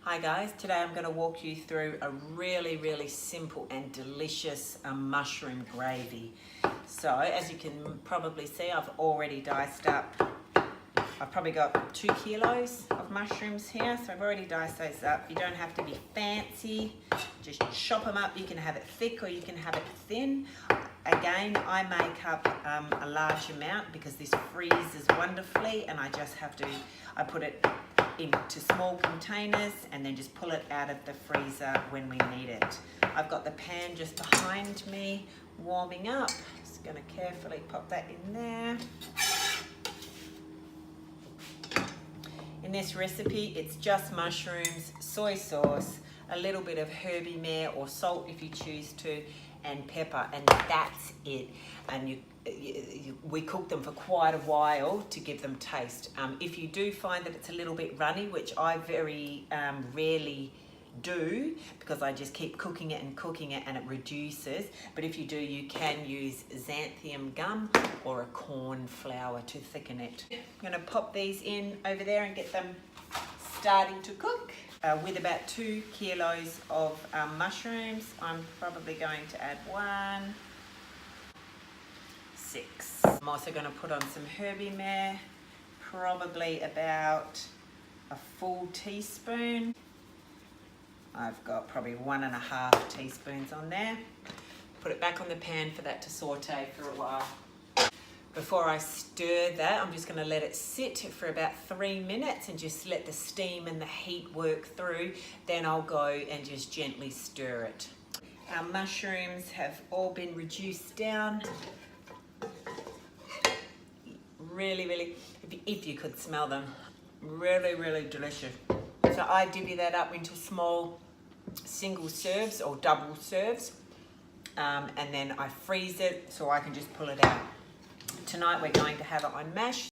Hi guys, today I'm going to walk you through a really simple and delicious mushroom gravy. So as you can probably see, I've already diced up, I've probably got 2 kilos of mushrooms here, so I've already diced those up. You don't have to be fancy, just chop them up. You can have it thick or you can have it thin. Again, I make up a large amount because this freezes wonderfully, and I put it into small containers and then just pull it out of the freezer when we need it. I've got the pan just behind me warming up. Just going to carefully pop that in there. In this recipe, it's just mushrooms, soy sauce, a little bit of Herbie Mare or salt if you choose to, and pepper, and that's it. And we cook them for quite a while to give them taste. If you do find that it's a little bit runny, which I very rarely do because I just keep cooking it and it reduces, but if you do, you can use xanthium gum or a corn flour to thicken it. I'm going to pop these in over there and get them starting to cook. With about 2 kilos of mushrooms, I'm probably going to add 6. I'm also going to put on some Herbie Mare, probably about a full teaspoon. I've got probably 1.5 teaspoons on there. Put it back on the pan for that to saute for a while. Before I stir that, I'm just going to let it sit for about 3 minutes and just let the steam and the heat work through. Then I'll go and just gently stir it. Our mushrooms have all been reduced down. Really, if you could smell them, really delicious. So I divvy that up into small single serves or double serves, and then I freeze it so I can just pull it out. Tonight we're going to have it on mash.